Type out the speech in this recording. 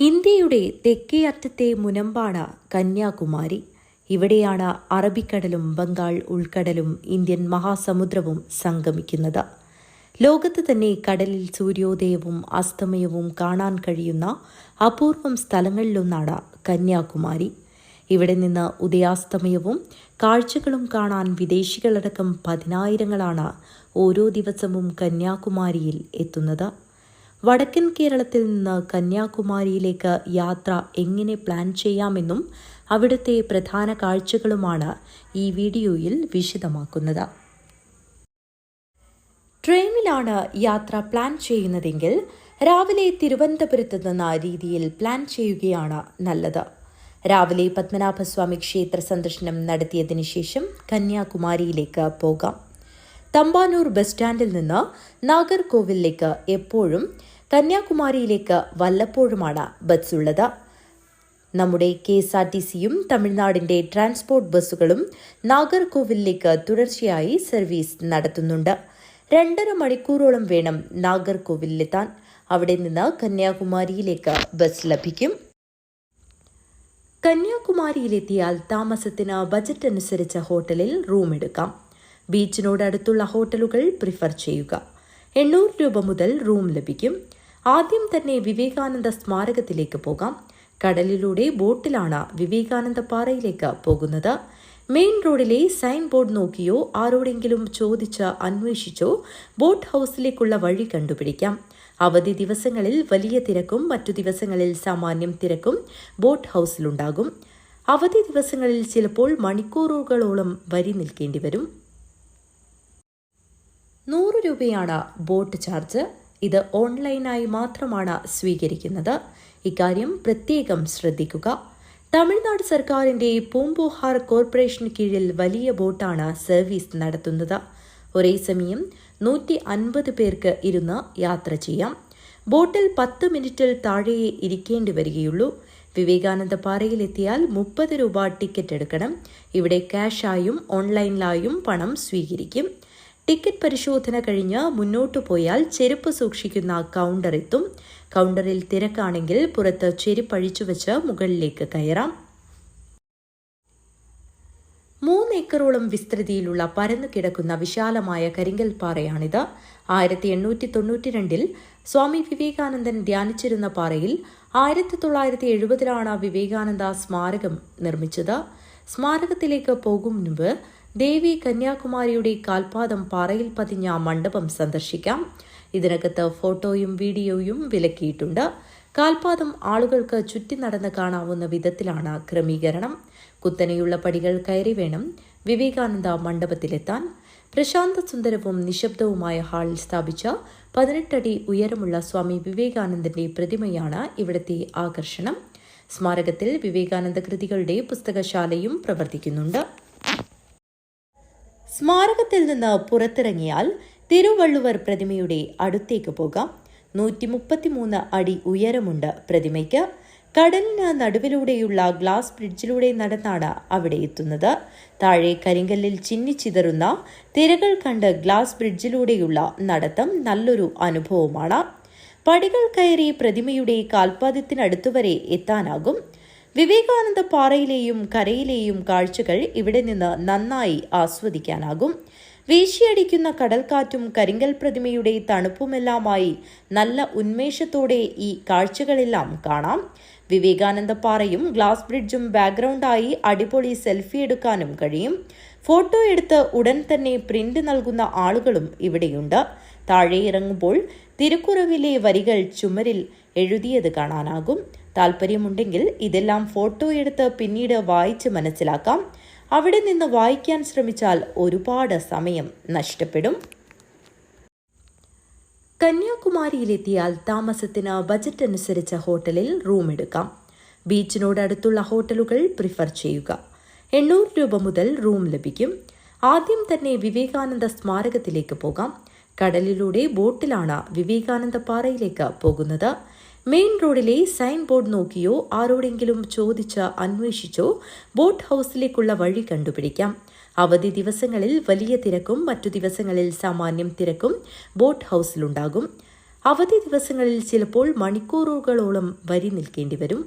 ഇന്ത്യയുടെ തെക്കേ അറ്റത്തെ മുനമ്പാണ് കന്യാകുമാരി. ഇവിടെയാണ് അറബിക്കടലും ബംഗാൾ ഉൾക്കടലും ഇന്ത്യൻ മഹാസമുദ്രവും സംഗമിക്കുന്നത്. ലോകത്ത് തന്നെ കടലിൽ സൂര്യോദയവും അസ്തമയവും കാണാൻ കഴിയുന്ന അപൂർവം സ്ഥലങ്ങളിലൊന്നാണ് കന്യാകുമാരി. ഇവിടെ നിന്ന് ഉദയാസ്തമയവും കാഴ്ചകളും കാണാൻ വിദേശികളടക്കം പതിനായിരങ്ങളാണ് ഓരോ ദിവസവും കന്യാകുമാരിയിൽ എത്തുന്നത്. വടക്കൻ കേരളത്തിൽ നിന്ന് കന്യാകുമാരിയിലേക്ക് യാത്ര എങ്ങനെ പ്ലാൻ ചെയ്യാമെന്നും അവിടുത്തെ പ്രധാന കാഴ്ചകളുമാണ് ഈ വീഡിയോയിൽ വിശദമാക്കുന്നത്. ട്രെയിനിലാണ് യാത്ര പ്ലാൻ ചെയ്യുന്നതെങ്കിൽ രാവിലെ തിരുവനന്തപുരത്ത് നിന്ന രീതിയിൽ പ്ലാൻ ചെയ്യുകയാണ് നല്ലത്. രാവിലെ പത്മനാഭസ്വാമി ക്ഷേത്ര സന്ദർശനം നടത്തിയതിനു ശേഷം കന്യാകുമാരിയിലേക്ക് പോകാം. തമ്പാനൂർ ബസ് സ്റ്റാൻഡിൽ നിന്ന് നാഗർകോവിലേക്ക് എപ്പോഴും, കന്യാകുമാരിയിലേക്ക് വല്ലപ്പോഴുമാണ് ബസ് ഉള്ളത്. നമ്മുടെ KSRTCയും തമിഴ്നാടിന്റെ ട്രാൻസ്പോർട്ട് ബസ്സുകളും നാഗർകോവിലേക്ക് തുടർച്ചയായി സർവീസ് നടത്തുന്നുണ്ട്. 2.5 മണിക്കൂറോളം വേണം നാഗർകോവിലെത്താൻ. അവിടെ നിന്ന് കന്യാകുമാരിയിലേക്ക് ബസ് ലഭിക്കും. കന്യാകുമാരിയിലെത്തിയാൽ താമസത്തിന് ബജറ്റ് അനുസരിച്ച ഹോട്ടലിൽ റൂം എടുക്കാം. ബീച്ചിനോടടുത്തുള്ള ഹോട്ടലുകൾ പ്രിഫർ ചെയ്യുക. 800 രൂപ മുതൽ റൂം ലഭിക്കും. ആദ്യം തന്നെ വിവേകാനന്ദ സ്മാരകത്തിലേക്ക് പോകാം. കടലിലൂടെ ബോട്ടിലാണ് വിവേകാനന്ദ പാറയിലേക്ക് പോകുന്നത്. മെയിൻ റോഡിലെ സൈൻ ബോർഡ് നോക്കിയോ ആരോടെങ്കിലും ചോദിച്ച് അന്വേഷിച്ചോ ബോട്ട് ഹൗസിലേക്കുള്ള വഴി കണ്ടുപിടിക്കാം. അവധി ദിവസങ്ങളിൽ വലിയ തിരക്കും മറ്റു ദിവസങ്ങളിൽ സാമാന്യം തിരക്കും ബോട്ട് ഹൗസിലുണ്ടാകും. അവധി ദിവസങ്ങളിൽ ചിലപ്പോൾ മണിക്കൂറുകളോളം വരി നിൽക്കേണ്ടി വരും. 100 രൂപയാണ് ബോട്ട് ചാർജ്. ഇത് ഓൺലൈനായി മാത്രമാണ് സ്വീകരിക്കുന്നത്. ഇക്കാര്യം പ്രത്യേകം ശ്രദ്ധിക്കുക. തമിഴ്നാട് സർക്കാരിന്റെ പൂംബുഹാർ കോർപ്പറേഷന് കീഴിൽ വലിയ ബോട്ടാണ് സർവീസ് നടത്തുന്നത്. ഒരേ സമയം 150 പേർക്ക് ഇരുന്ന് യാത്ര ചെയ്യാം. ബോട്ടിൽ 10 മിനിറ്റിൽ താഴെയേ ഇരിക്കേണ്ടി വരികയുള്ളൂ. വിവേകാനന്ദ പാറയിലെത്തിയാൽ 30 രൂപ ടിക്കറ്റ് എടുക്കണം. ഇവിടെ ക്യാഷായും ഓൺലൈനിലായും പണം സ്വീകരിക്കും. ടിക്കറ്റ് പരിശോധന കഴിഞ്ഞ് മുന്നോട്ടു പോയാൽ ചെരുപ്പ് സൂക്ഷിക്കുന്ന കൗണ്ടർ എത്തും. കൗണ്ടറിൽ തിരക്കാണെങ്കിൽ പുറത്ത് ചെരുപ്പഴിച്ചു വെച്ച് മുകളിലേക്ക് കയറാം. 3 ഏക്കറോളം വിസ്തൃതിയിലുള്ള പരന്നു കിടക്കുന്ന വിശാലമായ കരിങ്കൽ പാറയാണിത്. 1892 സ്വാമി വിവേകാനന്ദൻ ധ്യാനിച്ചിരുന്ന പാറയിൽ 1970 വിവേകാനന്ദ സ്മാരകം നിർമ്മിച്ചത്. സ്മാരകത്തിലേക്ക് പോകും മുൻപ് ദേവി കന്യാകുമാരിയുടെ കാൽപാദം പാറയിൽ പതിഞ്ഞ മണ്ഡപം സന്ദർശിക്കാം. ഇതിനകത്ത് ഫോട്ടോയും വീഡിയോയും വിലക്കിയിട്ടുണ്ട്. കാൽപാദം ആളുകൾക്ക് ചുറ്റി നടന്ന് കാണാവുന്ന വിധത്തിലാണ് ക്രമീകരണം. കുത്തനെയുള്ള പടികൾ കയറി വേണം വിവേകാനന്ദ മണ്ഡപത്തിലെത്താൻ. പ്രശാന്ത സുന്ദരവും നിശബ്ദവുമായ ഹാളിൽ സ്ഥാപിച്ച 18 അടി ഉയരമുള്ള സ്വാമി വിവേകാനന്ദന്റെ പ്രതിമയാണ് ഇവിടുത്തെ ആകർഷണം. സ്മാരകത്തിൽ വിവേകാനന്ദ കൃതികളുടെ പുസ്തകശാലയും പ്രവർത്തിക്കുന്നുണ്ട്. സ്മാരകത്തിൽ നിന്ന് പുറത്തിറങ്ങിയാൽ തിരുവള്ളുവർ പ്രതിമയുടെ അടുത്തേക്ക് പോകാം. 133 അടി ഉയരമുണ്ട് പ്രതിമയ്ക്ക്. കടലിന് നടുവിലൂടെയുള്ള ഗ്ലാസ് ബ്രിഡ്ജിലൂടെ നടന്നാണ് അവിടെ എത്തുന്നത്. താഴെ കരിങ്കല്ലിൽ ചിന്നിച്ചിതറുന്ന തിരകൾ കണ്ട് ഗ്ലാസ് ബ്രിഡ്ജിലൂടെയുള്ള നടത്തം നല്ലൊരു അനുഭവമാണ്. പടികൾ കയറി പ്രതിമയുടെ കാൽപാദത്തിനടുത്തുവരെ എത്താനാകും. വിവേകാനന്ദ പാറയിലെയും കരയിലെയും കാഴ്ചകൾ ഇവിടെ നിന്ന് നന്നായി ആസ്വദിക്കാനാകും. വീശിയടിക്കുന്ന കടൽക്കാറ്റും കരിങ്കൽ പ്രതിമയുടെ തണുപ്പുമെല്ലാമായി നല്ല ഉന്മേഷത്തോടെ ഈ കാഴ്ചകളെല്ലാം കാണാം. വിവേകാനന്ദ പാറയും ഗ്ലാസ് ബ്രിഡ്ജും ബാക്ക്ഗ്രൗണ്ടായി അടിപൊളി സെൽഫി എടുക്കാനും കഴിയും. ഫോട്ടോ എടുത്ത് ഉടൻ തന്നെ പ്രിന്റ് നൽകുന്ന ആളുകളും ഇവിടെയുണ്ട്. താഴെ ഇറങ്ങുമ്പോൾ തിരുക്കുറവിലെ വരികൾ ചുമരിൽ എഴുതിയത് കാണാനാകും. താല്പര്യമുണ്ടെങ്കിൽ ഇതെല്ലാം ഫോട്ടോ എടുത്ത് പിന്നീട് വായിച്ച് മനസ്സിലാക്കാം. അവിടെ നിന്ന് വായിക്കാൻ ശ്രമിച്ചാൽ ഒരുപാട് സമയം നഷ്ടപ്പെടും. കന്യാകുമാരിയിലെത്തിയാൽ താമസത്തിന് ബജറ്റ് അനുസരിച്ച ഹോട്ടലിൽ റൂം എടുക്കാം. ബീച്ചിനോടടുത്തുള്ള ഹോട്ടലുകൾ പ്രിഫർ ചെയ്യുക. 800 രൂപ മുതൽ റൂം ലഭിക്കും. ആദ്യം തന്നെ വിവേകാനന്ദ സ്മാരകത്തിലേക്ക് പോകാം. കടലിലൂടെ ബോട്ടിലാണ് വിവേകാനന്ദ പാറയിലേക്ക് പോകുന്നത്. മെയിൻ റോഡിലെ സൈൻ ബോർഡ് നോക്കിയോ ആരോടെങ്കിലും ചോദിച്ച് അന്വേഷിച്ചോ ബോട്ട് ഹൗസിലേക്കുള്ള വഴി കണ്ടുപിടിക്കാം. അവധി ദിവസങ്ങളിൽ വലിയ തിരക്കും മറ്റു ദിവസങ്ങളിൽ സാമാന്യം തിരക്കും ബോട്ട് ഹൗസിലുണ്ടാകും. അവധി ദിവസങ്ങളിൽ ചിലപ്പോൾ മണിക്കൂറുകളോളം വരി നിൽക്കേണ്ടി വരും.